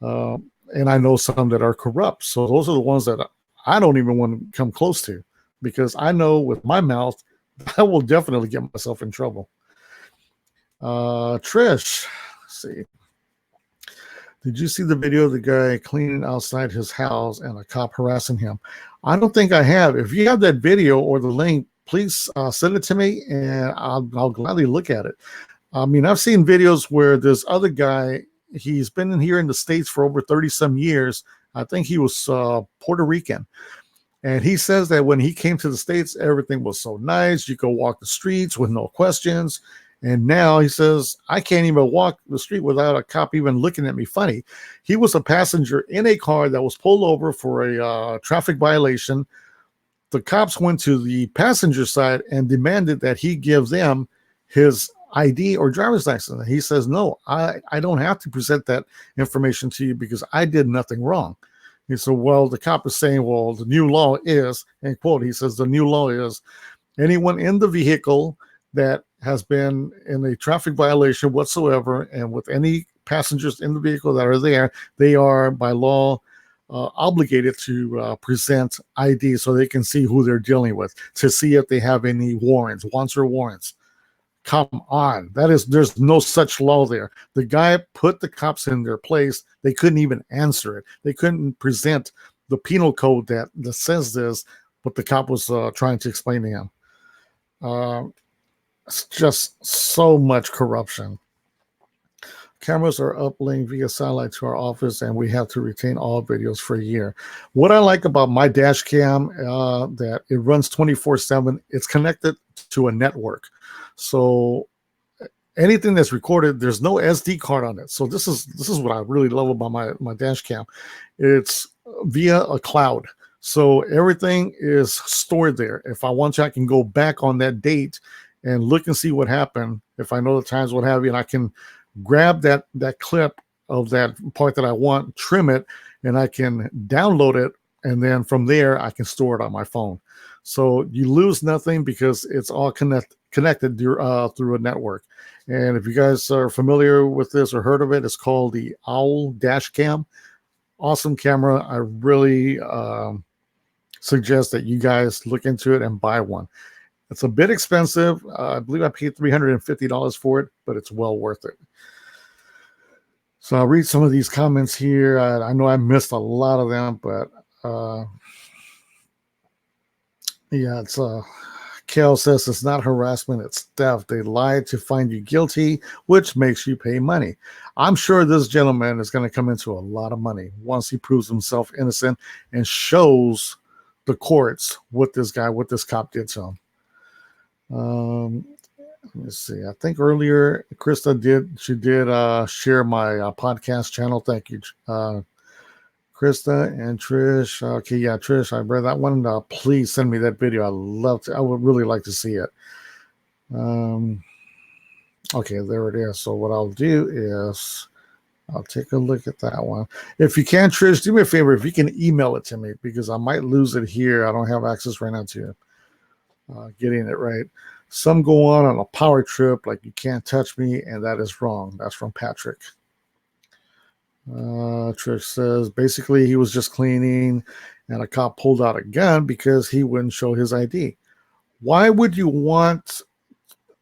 And I know some that are corrupt. So those are the ones that I don't even want to come close to, because I know with my mouth, I will definitely get myself in trouble. Trish, let's see. Did you see the video of the guy cleaning outside his house and a cop harassing him? I don't think I have. If you have that video or the link, please send it to me, and I'll gladly look at it. I mean, I've seen videos where this other guy, he's been in here in the States for over 30-some years. I think he was Puerto Rican. And he says that when he came to the States, everything was so nice. You could walk the streets with no questions. And now he says, I can't even walk the street without a cop even looking at me funny. He was a passenger in a car that was pulled over for a traffic violation. The cops went to the passenger side and demanded that he give them his ID or driver's license. He says, no, I don't have to present that information to you because I did nothing wrong. He said, well, the cop is saying, well, the new law is, and quote, he says, the new law is anyone in the vehicle that has been in a traffic violation whatsoever, and with any passengers in the vehicle that are there, they are by law obligated to present ID so they can see who they're dealing with, to see if they have any warrants, wants or warrants. Come on, there's no such law there. The guy put the cops in their place. They couldn't even answer it. They couldn't present the penal code that says this, but the cop was trying to explain to him. It's just so much corruption. Cameras are uplinked via satellite to our office, and we have to retain all videos for a year. What I like about my dash cam, that it runs 24/7. It's connected to a network. So anything that's recorded, there's no SD card on it. So this is what I really love about my dash cam. It's via a cloud. So everything is stored there. If I want to, I can go back on that date and look and see what happened. If I know the times, what have you, and I can grab that clip of that part that I want, trim it, and I can download it. And then from there, I can store it on my phone. So you lose nothing because it's all connected through a network. And if you guys are familiar with this or heard of it, it's called the Owl Dash Cam. Awesome camera. I really suggest that you guys look into it and buy one. It's a bit expensive. I believe I paid $350 for it, but it's well worth it. So I'll read some of these comments here. I know I missed a lot of them, but yeah, it's Kel says it's not harassment, it's theft. They lied to find you guilty, which makes you pay money. I'm sure this gentleman is going to come into a lot of money once he proves himself innocent and shows the courts what this cop did to him. Let me see. I think earlier Krista did share my podcast channel. Thank you, Krista and Trish. Okay, yeah, Trish, I read that one. Please send me that video. I would really like to see it. Okay, there it is. So what I'll do is I'll take a look at that one. If you can, Trish, do me a favor. If you can email it to me, because I might lose it here. I don't have access right now to getting it right. Some go on a power trip like you can't touch me, and that is wrong. That's from Patrick. Trish says basically he was just cleaning and a cop pulled out a gun because he wouldn't show his ID. Why would you want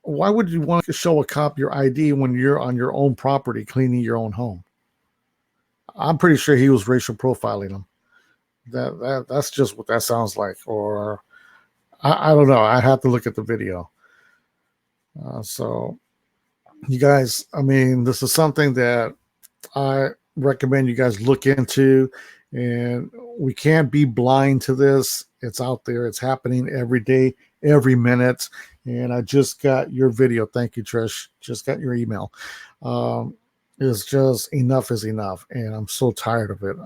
to show a cop your ID when you're on your own property cleaning your own home? I'm pretty sure he was racial profiling him. That's just what that sounds like. Or I don't know. I have to look at the video. So you guys, I mean, this is something that I recommend you guys look into, and we can't be blind to this. It's out there. It's happening every day, every minute. And I just got your video. Thank you, Trish. Just got your email. It's just enough is enough. And I'm so tired of it.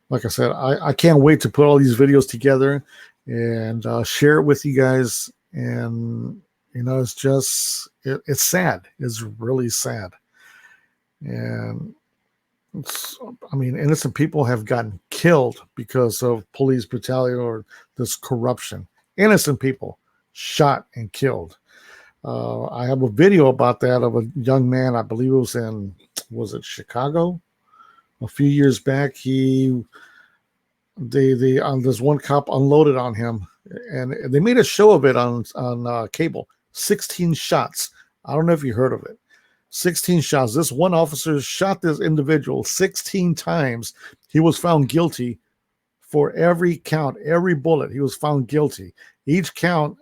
Like I said, I can't wait to put all these videos together and share it with you guys. And, you know, it's just, it's sad. It's really sad. And innocent people have gotten killed because of police brutality or this corruption. Innocent people shot and killed. I have a video about that of a young man. I believe it was it Chicago? A few years back, this one cop unloaded on him, and they made a show of it on cable. 16 shots. I don't know if you heard of it. 16 shots. This one officer shot this individual 16 times. He was found guilty for every count, every bullet. He was found guilty. Each count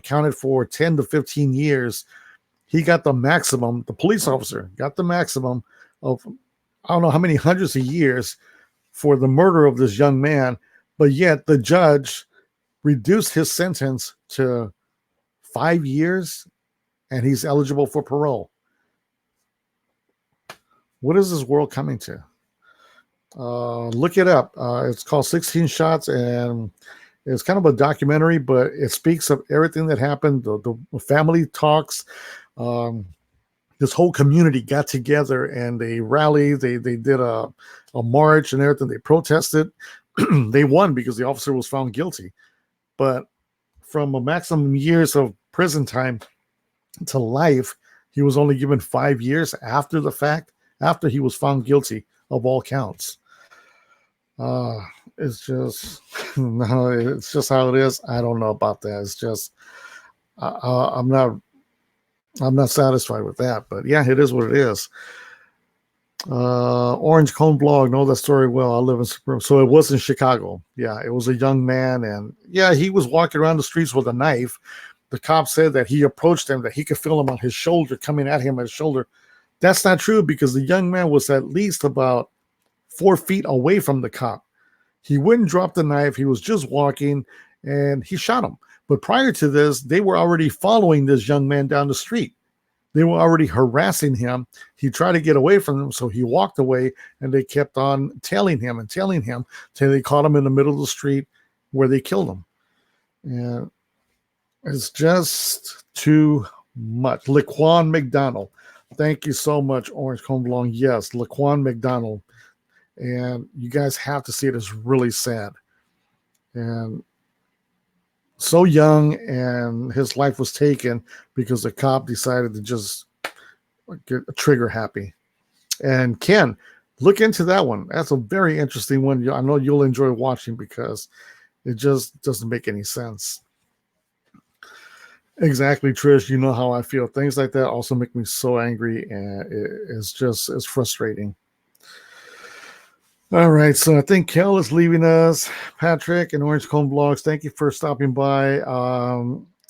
counted for 10 to 15 years. He got the maximum. The police officer got the maximum of, I don't know how many hundreds of years for the murder of this young man. But yet the judge reduced his sentence to 5 years, and he's eligible for parole. What is this world coming to? Look it up. It's called 16 Shots, and it's kind of a documentary, but it speaks of everything that happened. The family talks. This whole community got together and they rallied. They did a march and everything. They protested. They won because the officer was found guilty. But from a maximum years of prison time to life, he was only given 5 years after the fact, after he was found guilty of all counts. It's just no, it's just how it is. I don't know about that. It's just I'm not satisfied with that. But yeah, it is what it is. Orange Cone Blog, know that story well. I live in Supreme. So it was in Chicago. Yeah, it was a young man, and yeah, he was walking around the streets with a knife. The cop said that he approached him, that he could feel him on his shoulder, coming at him at his shoulder. That's not true, because the young man was at least about 4 feet away from the cop. He wouldn't drop the knife. He was just walking, and he shot him. But prior to this, they were already following this young man down the street. They were already harassing him. He tried to get away from them, so he walked away, and they kept on tailing him till they caught him in the middle of the street where they killed him. And it's just too much. Laquan McDonald. Thank you so much, Orange Cone Blonde. Yes, Laquan McDonald. And you guys have to see it. It's really sad. And so young, and his life was taken because the cop decided to just get trigger happy. And Ken, look into that one. That's a very interesting one. I know you'll enjoy watching because it just doesn't make any sense. Exactly, Trish. You know how I feel. Things like that also make me so angry, and it's frustrating. All right, so I think Kel is leaving us. Patrick and Orange Cone Blogs, thank you for stopping by. I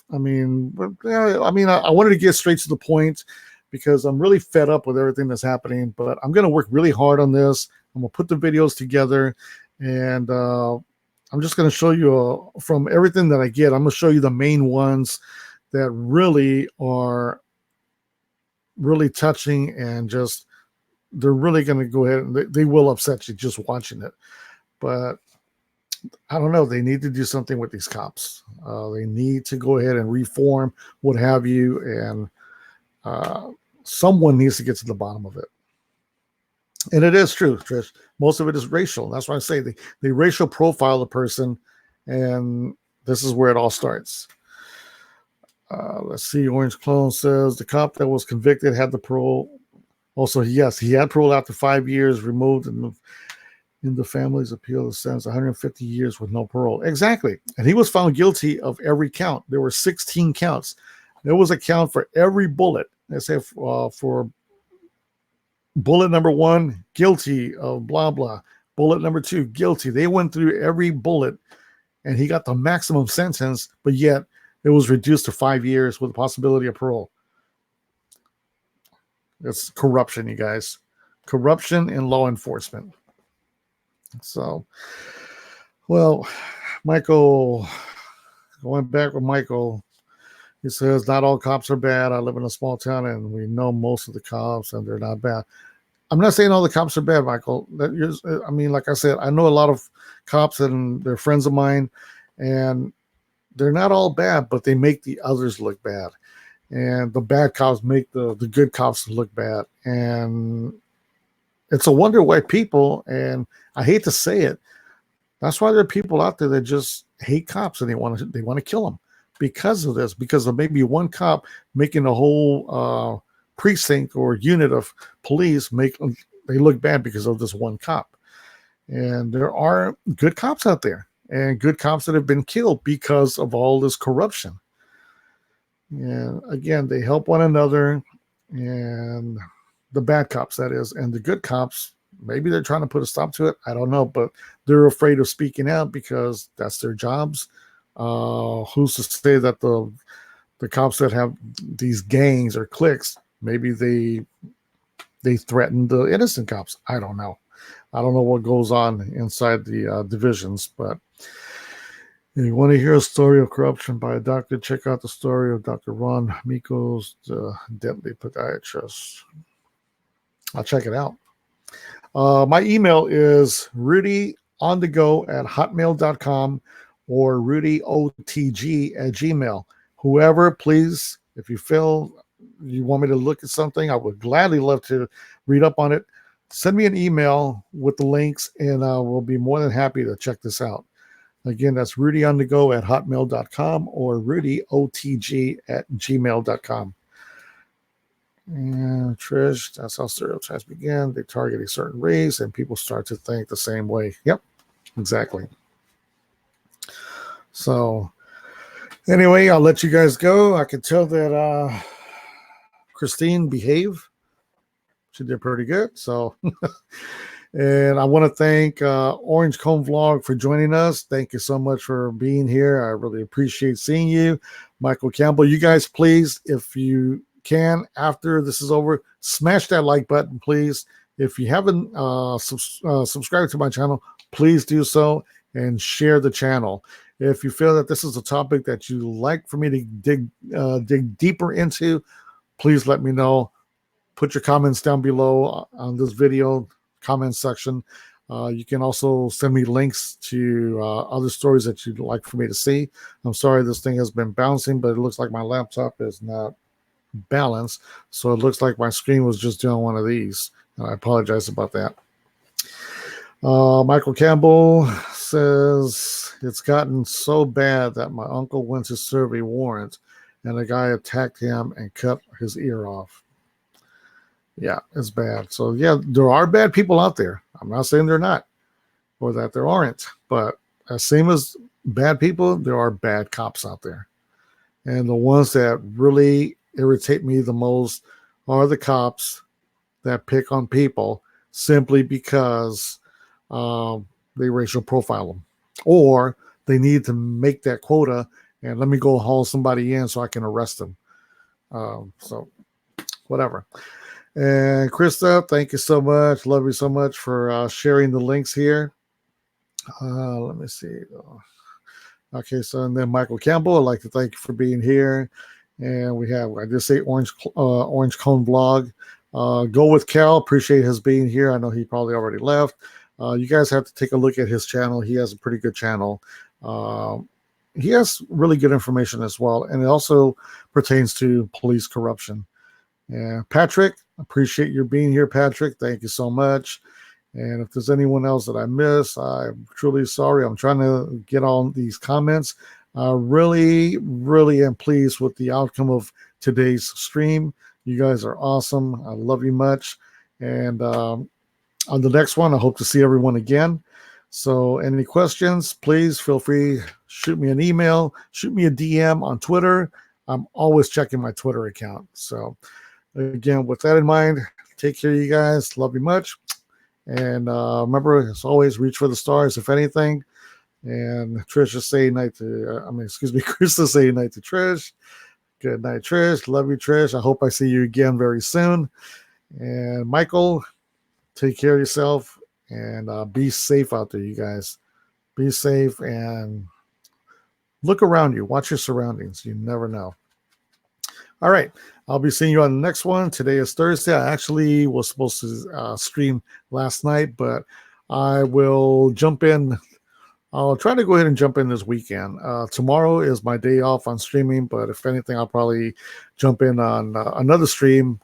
wanted to get straight to the point because I'm really fed up with everything that's happening, but I'm going to work really hard on this. I'm going to put the videos together, and I'm just going to show you from everything that I get, I'm going to show you the main ones that really are really touching, and just they're really going to go ahead and they will upset you just watching it. But I don't know. They need to do something with these cops. They need to go ahead and reform, what have you, and someone needs to get to the bottom of it. And it is true, Trish. Most of it is racial. That's why I say they racial profile the person, and this is where it all starts. Let's see. Orange Clone says the cop that was convicted had the parole. Also, yes, he had parole after 5 years, removed in the family's appeal the sentence 150 years with no parole. Exactly. And he was found guilty of every count. There were 16 counts. There was a count for every bullet. They say for bullet number 1, guilty of blah, blah. Bullet number 2, guilty. They went through every bullet, and he got the maximum sentence, but yet it was reduced to 5 years with the possibility of parole. It's corruption, you guys. Corruption in law enforcement. So, well, Michael, going back with Michael, he says, not all cops are bad. I live in a small town, and we know most of the cops, and they're not bad. I'm not saying all the cops are bad, Michael. Like I said, I know a lot of cops, and they're friends of mine, and they're not all bad, but they make the others look bad. And the bad cops make the good cops look bad. And it's a wonder why people, and I hate to say it, that's why there are people out there that just hate cops, and they want to kill them because of this, because of maybe one cop making a whole precinct or unit of police they look bad because of this one cop. And there are good cops out there, and good cops that have been killed because of all this corruption. And again, they help one another, and the bad cops, that is, and the good cops, maybe they're trying to put a stop to it. I don't know, but they're afraid of speaking out because that's their jobs. Who's to say that the cops that have these gangs or cliques, maybe they threaten the innocent cops? I don't know. I don't know what goes on inside the divisions, but if you want to hear a story of corruption by a doctor, check out the story of Dr. Ron Miko's The Deadly Podiatrist. I'll check it out. My email is rudyonthego@hotmail.com or rudyotg@gmail. Whoever, please, if you feel you want me to look at something, I would gladly love to read up on it. Send me an email with the links, and I will be more than happy to check this out. Again, that's rudyonthego@hotmail.com or rudyotg@gmail.com. And Trish, that's how stereotypes begin. They target a certain race, and people start to think the same way. Yep, exactly. So, anyway, I'll let you guys go. I can tell that Christine behaved. She did pretty good. So, and I want to thank Orange Cone Vlog for joining us. Thank you so much for being here. I really appreciate seeing you. Michael Campbell, you guys, please, if you can, after this is over, smash that like button, please. If you haven't subscribed to my channel, please do so and share the channel. If you feel that this is a topic that you like for me to dig deeper into, please let me know. Put your comments down below on this video comment section. You can also send me links to other stories that you'd like for me to see. I'm sorry this thing has been bouncing, but it looks like my laptop is not balanced. So it looks like my screen was just doing one of these. I apologize about that. Michael Campbell says, it's gotten so bad that my uncle went to serve a warrant and a guy attacked him and cut his ear off. Yeah, it's bad. So yeah, there are bad people out there. I'm not saying they're not or that there aren't, but as same as bad people, there are bad cops out there. And the ones that really irritate me the most are the cops that pick on people simply because they racial profile them, or they need to make that quota and let me go haul somebody in so I can arrest them. So whatever. And Krista, thank you so much. Love you so much for sharing the links here. Let me see. Okay, so and then Michael Campbell, I'd like to thank you for being here. And we have, I just say Orange Cone Vlog. Go with Cal. Appreciate his being here. I know he probably already left. You guys have to take a look at his channel. He has a pretty good channel. He has really good information as well. And it also pertains to police corruption. And Patrick, appreciate your being here, Patrick. Thank you so much. And if there's anyone else that I miss, I'm truly sorry. I'm trying to get all these comments. Really, really am pleased with the outcome of today's stream. You guys are awesome. I love you much. And on the next one, I hope to see everyone again. So any questions, please feel free. Shoot me an email. Shoot me a DM on Twitter. I'm always checking my Twitter account. So again, with that in mind, take care of you guys. Love you much. And remember, as always, reach for the stars, if anything. And Trish say night to, Krista say night to Trish. Good night, Trish. Love you, Trish. I hope I see you again very soon. And Michael, take care of yourself and be safe out there, you guys. Be safe and look around you. Watch your surroundings. You never know. All right. I'll be seeing you on the next one. Today is Thursday. I actually was supposed to stream last night, but I will jump in. I'll try to go ahead and jump in this weekend. Tomorrow is my day off on streaming, but if anything, I'll probably jump in on another stream.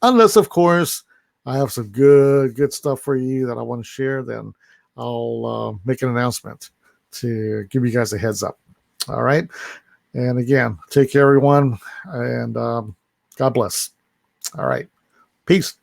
Unless, of course, I have some good stuff for you that I want to share, then I'll make an announcement to give you guys a heads up. All right. And again, take care, everyone, and God bless. All right. Peace.